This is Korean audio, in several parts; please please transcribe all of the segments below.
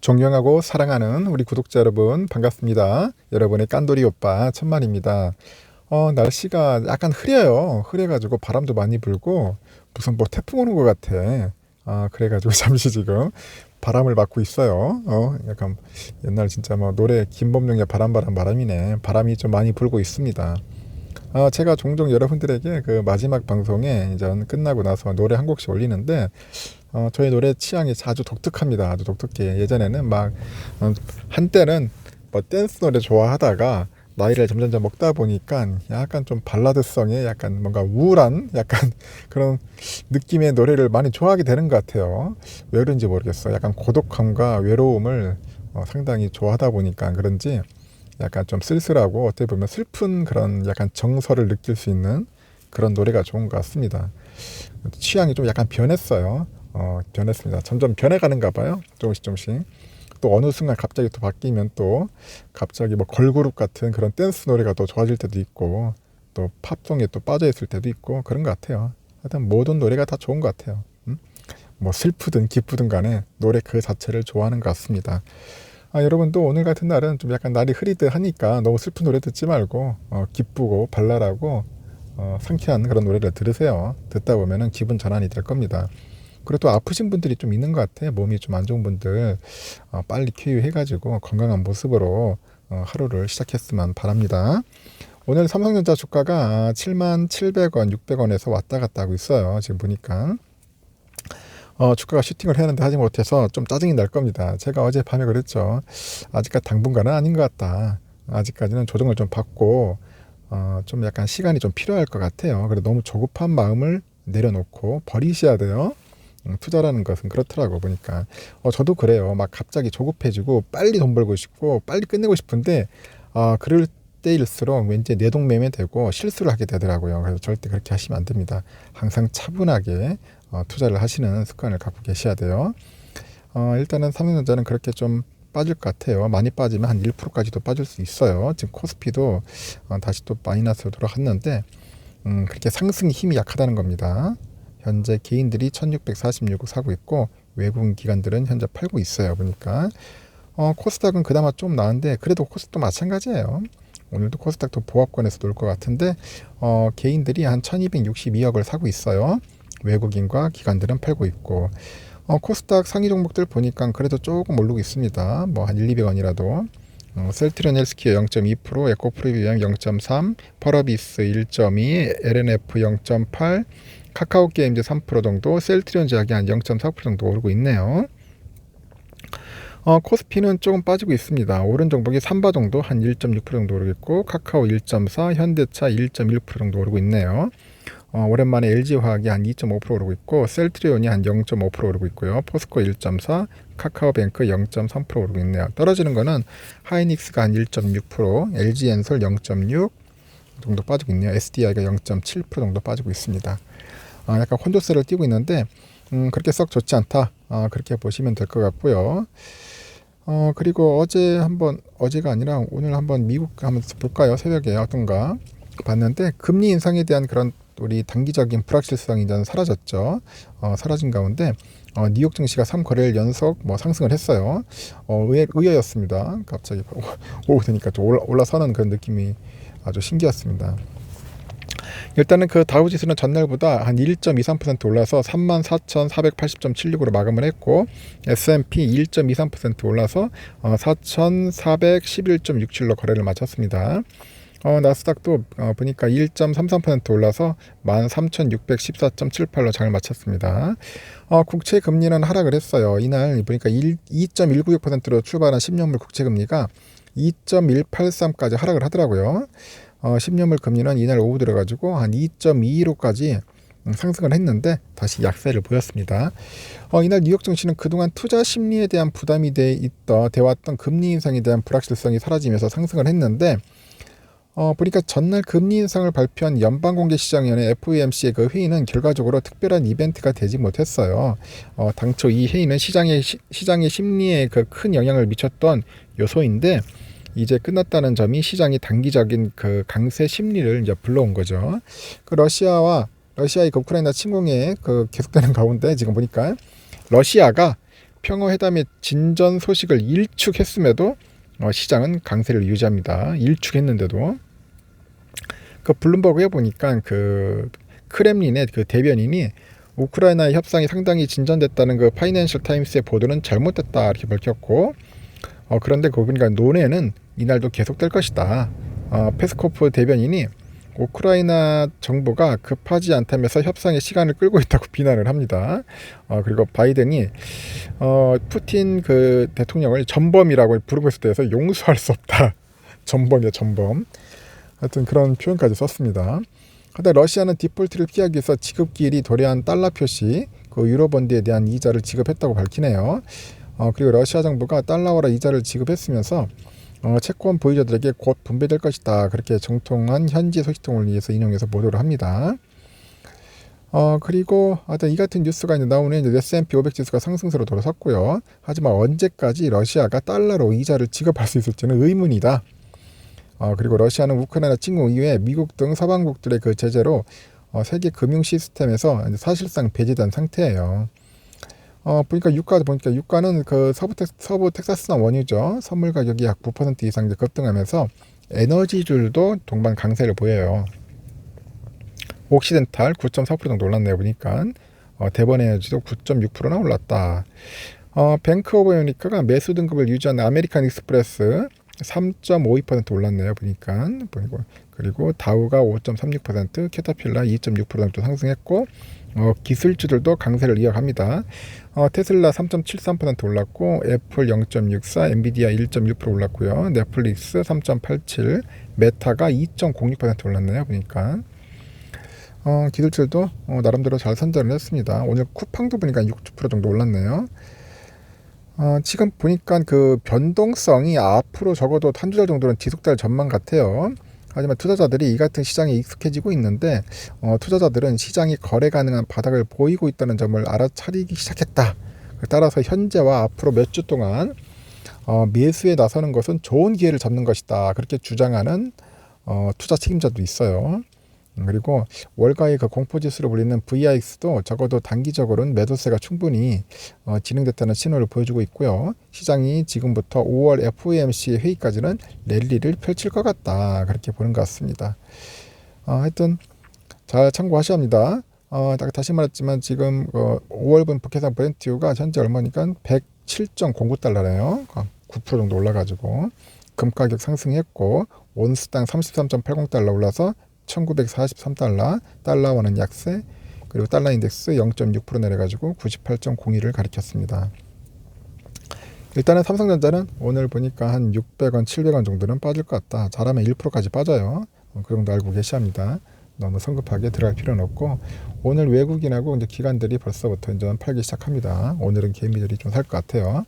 존경하고 사랑하는 우리 구독자 여러분 반갑습니다. 여러분의 깐돌이 오빠 천만입니다. 날씨가 약간 흐려요. 흐려가지고 바람도 많이 불고 무슨 뭐 태풍 오는 것 같아. 그래가지고 잠시 지금 바람을 맞고 있어요. 약간 옛날 진짜 뭐 노래 김범용의 바람이네. 바람이 좀 많이 불고 있습니다. 제가 종종 여러분들에게 그 마지막 방송에 이제 끝나고 나서 노래 한 곡씩 올리는데 저희 노래 취향이 아주 독특합니다. 아주 독특해. 예전에는 막 한때는 뭐 댄스 노래 좋아하다가 나이를 점점 먹다 보니까 약간 좀 발라드성의 약간 뭔가 우울한 약간 그런 느낌의 노래를 많이 좋아하게 되는 것 같아요. 왜 그런지 모르겠어요. 약간 고독함과 외로움을 상당히 좋아하다 보니까 그런지 약간 좀 쓸쓸하고 어떻게 보면 슬픈 그런 약간 정서를 느낄 수 있는 그런 노래가 좋은 것 같습니다. 취향이 좀 약간 변했어요. 변했습니다. 점점 변해가는가 봐요. 조금씩. 또 어느 순간 갑자기 또 바뀌면 또 갑자기 뭐 걸그룹 같은 그런 댄스 노래가 또 좋아질 때도 있고 또 팝송에 또 빠져 있을 때도 있고 그런 것 같아요. 하여튼 모든 노래가 다 좋은 것 같아요. 뭐 슬프든 기쁘든 간에 노래 그 자체를 좋아하는 것 같습니다. 여러분도 오늘 같은 날은 좀 약간 날이 흐리듯하니까 너무 슬픈 노래 듣지 말고 기쁘고 발랄하고 상쾌한 그런 노래를 들으세요. 듣다 보면은 기분 전환이 될 겁니다. 그리고 또 아프신 분들이 좀 있는 것 같아. 몸이 좀 안 좋은 분들 빨리 쾌유해가지고 건강한 모습으로 하루를 시작했으면 바랍니다. 오늘 삼성전자 주가가 77,000원, 600원에서 왔다 갔다 하고 있어요. 지금 보니까 주가가 슈팅을 했는데 하지 못해서 좀 짜증이 날 겁니다. 제가 어젯밤에 그랬죠. 아직까지 당분간은 아닌 것 같다. 아직까지는 조정을 좀 받고 좀 약간 시간이 좀 필요할 것 같아요. 그래서 너무 조급한 마음을 내려놓고 버리셔야 돼요. 투자라는 것은 그렇더라고 보니까. 저도 그래요. 막 갑자기 조급해지고 빨리 돈 벌고 싶고 빨리 끝내고 싶은데 그럴 때일수록 왠지 내동매매 되고 실수를 하게 되더라고요. 그래서 절대 그렇게 하시면 안 됩니다. 항상 차분하게 투자를 하시는 습관을 갖고 계셔야 돼요. 일단은 삼성전자는 그렇게 좀 빠질 것 같아요. 많이 빠지면 한 1%까지도 빠질 수 있어요. 지금 코스피도 다시 또 마이너스로 돌아갔는데 그렇게 상승 힘이 약하다는 겁니다. 현재 개인들이 1646을 사고 있고 외국인 기관들은 현재 팔고 있어요. 보니까 코스닥은 그나마 좀 나은데 그래도 코스닥도 마찬가지예요. 오늘도 코스닥도 보합권에서 놀 것 같은데 개인들이 한 1262억을 사고 있어요. 외국인과 기관들은 팔고 있고 코스닥 상위 종목들 보니까 그래도 조금 오르고 있습니다. 뭐 한 1,200원이라도 셀트리온 헬스케어 0.2%, 에코프리비움 0.3, 펄어비스 1.2, LNF 0.8, 카카오게임즈 3% 정도, 셀트리온 제약이 한 0.4% 정도 오르고 있네요. 코스피는 조금 빠지고 있습니다. 오른 종목이 삼바 정도 한 1.6% 정도 오르고 있고 카카오 1.4, 현대차 1.1% 정도 오르고 있네요. 오랜만에 LG화학이 한 2.5% 오르고 있고 셀트리온이 한 0.5% 오르고 있고요. 포스코 1.4, 카카오뱅크 0.3% 오르고 있네요. 떨어지는 거는 하이닉스가 한 1.6%, LG엔솔 0.6 정도 빠지고 있네요. SDI가 0.7% 정도 빠지고 있습니다. 약간 혼조세를 띠고 있는데 그렇게 썩 좋지 않다. 그렇게 보시면 될 것 같고요. 그리고 어제가 아니라 오늘 한번 미국 한번 볼까요? 새벽에 어떤가 봤는데 금리 인상에 대한 그런 우리 단기적인 불확실성이 이제 사라졌죠. 사라진 가운데 뉴욕 증시가 3거래일 연속 상승을 했어요. 의외였습니다. 갑자기 오고 되니까 좀 올라서는 그런 느낌이 아주 신기했습니다. 일단은 그 다우지수는 전날보다 한 1.23% 올라서 34,480.76으로 마감을 했고 S&P 1.23% 올라서 4,411.67로 거래를 마쳤습니다. 나스닥도 보니까 1.33% 올라서 13,614.78로 장을 마쳤습니다. 국채 금리는 하락을 했어요. 이날 보니까 2.196%로 출발한 10년물 국채 금리가 2.183까지 하락을 하더라고요. 10년물 금리는 이날 오후 들어가지고 한 2.215까지 상승을 했는데 다시 약세를 보였습니다. 이날 뉴욕 증시는 그동안 투자 심리에 대한 부담이 돼왔던 금리 인상에 대한 불확실성이 사라지면서 상승을 했는데 보니까 전날 금리 인상을 발표한 연방공개시장위원회 FOMC의 그 회의는 결과적으로 특별한 이벤트가 되지 못했어요. 당초 이 회의는 시장의 심리에 그 큰 영향을 미쳤던 요소인데 이제 끝났다는 점이 시장이 단기적인 그 강세 심리를 이제 불러온 거죠. 그 러시아의 그 우크라이나 침공에 그 계속되는 가운데 지금 보니까 러시아가 평화회담의 진전 소식을 일축했음에도 시장은 강세를 유지합니다. 일축했는데도 그 블룸버그에 보니까 그 크렘린의 그 대변인이 우크라이나 협상이 상당히 진전됐다는 그 파이낸셜 타임스의 보도는 잘못됐다 이렇게 밝혔고, 그런데 그 보니까 논의는 이날도 계속될 것이다. 페스코프 대변인이 우크라이나 정부가 급하지 않다면서 협상의 시간을 끌고 있다고 비난을 합니다. 그리고 바이든이 푸틴 그 대통령을 전범이라고 부르고 있을 때에서 용서할 수 없다. 전범이야, 전범. 하여튼 그런 표현까지 썼습니다. 근데 러시아는 디폴트를 피하기 위해서 지급기일이 도래한 달러 표시, 그 유로본드에 대한 이자를 지급했다고 밝히네요. 그리고 러시아 정부가 달러화로 이자를 지급했으면서 채권 보유자들에게 곧 분배될 것이다. 그렇게 정통한 현지 소식통을 위해서 인용해서 보도를 합니다. 그리고 하여튼 이 같은 뉴스가 이제 나오는 이제 S&P 500 지수가 상승세로 돌아섰고요. 하지만 언제까지 러시아가 달러로 이자를 지급할 수 있을지는 의문이다. 그리고 러시아는 우크라이나 침공 이후에 미국 등 서방국들의 그 제재로 세계 금융 시스템에서 사실상 배제된 상태예요. 보니까 유가는 그 서부 텍사스산 원유죠. 선물 가격이 약 9% 이상 급등하면서 에너지줄도 동반 강세를 보여요. 옥시덴탈 9.4% 정도 올랐네요. 보니까 대번 에너지도 9.6%나 올랐다. 뱅크 오브 아메리카가 매수 등급을 유지한 아메리칸 익스프레스 3.52% 올랐네요. 보니까. 그리고 다우가 5.36%, 캐터필라 2.6% 정도 상승했고, 기술주들도 강세를 이어갑니다. 테슬라 3.73% 올랐고, 애플 0.64, 엔비디아 1.6% 올랐고요. 넷플릭스 3.87, 메타가 2.06% 올랐네요. 보니까. 기술주들도 나름대로 잘 선전을 했습니다. 오늘 쿠팡도 보니까 6% 정도 올랐네요. 지금 보니까 그 변동성이 앞으로 적어도 한두 달 정도는 지속될 전망 같아요. 하지만 투자자들이 이 같은 시장에 익숙해지고 있는데 투자자들은 시장이 거래 가능한 바닥을 보이고 있다는 점을 알아차리기 시작했다. 따라서 현재와 앞으로 몇 주 동안 매수에 나서는 것은 좋은 기회를 잡는 것이다. 그렇게 주장하는 투자 책임자도 있어요. 그리고 월가의 그 공포지수로 불리는 VIX도 적어도 단기적으로는 매도세가 충분히 진행됐다는 신호를 보여주고 있고요. 시장이 지금부터 5월 FOMC 회의까지는 랠리를 펼칠 것 같다. 그렇게 보는 것 같습니다. 하여튼 잘 참고하셔야 합니다. 다시 말했지만 지금 5월분 북해산 브렌트유가 현재 얼마니까 107.09달러네요. 9% 정도 올라가지고 금 가격 상승했고 온스당 33.80달러 올라서 1943달러, 달러와는 약세, 그리고 달러 인덱스 0.6% 내려가지고 98.01을 가리켰습니다. 일단은 삼성전자는 오늘 보니까 한 600원, 700원 정도는 빠질 것 같다. 잘하면 1%까지 빠져요. 그 정도 알고 계셔야 합니다. 너무 성급하게 들어갈 필요는 없고, 오늘 외국인하고 이제 기관들이 벌써부터 이제 팔기 시작합니다. 오늘은 개미들이 좀 살 것 같아요.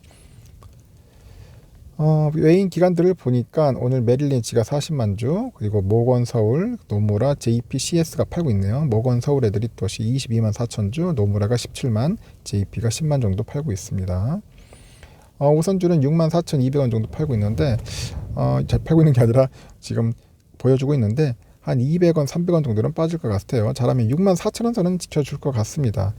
외인 기관들을 보니까 오늘 메릴린치가 40만 주, 그리고 모건 서울, 노무라, JPCS가 팔고 있네요. 모건 서울 애들이 또 22만 4천 주, 노무라가 17만, JP가 10만 정도 팔고 있습니다. 우선주는 6만 4,200원 정도 팔고 있는데, 잘 팔고 있는 게 아니라 지금 보여주고 있는데, 한 200원, 300원 정도는 빠질 것 같아요. 잘하면 6만 4천원 선은 지켜줄 것 같습니다.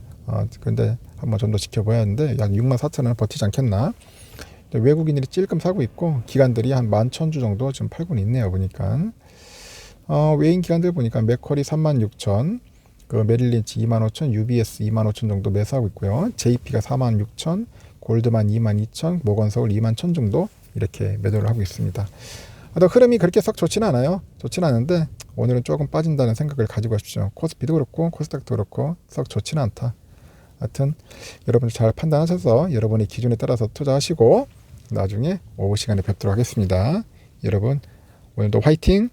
근데 한번 좀 더 지켜봐야 하는데, 약 6만 4천원 버티지 않겠나? 외국인들이 찔끔 사고 있고 기관들이 한 11,000주 정도 지금 팔고는 있네요. 보니까 외인 기관들 보니까 맥쿼리 36,000, 그 메릴린치 25,000, UBS 25,000 정도 매수하고 있고요. JP가 46,000, 골드만 22,000, 모건서울 21,000 정도 이렇게 매도를 하고 있습니다. 흐름이 그렇게 썩 좋지는 않아요. 좋지는 않은데 오늘은 조금 빠진다는 생각을 가지고 가십시오. 코스피도 그렇고 코스닥도 그렇고 썩 좋지는 않다. 하여튼 여러분 잘 판단하셔서 여러분의 기준에 따라서 투자하시고 나중에 오후 시간에 뵙도록 하겠습니다. 여러분 오늘도 화이팅!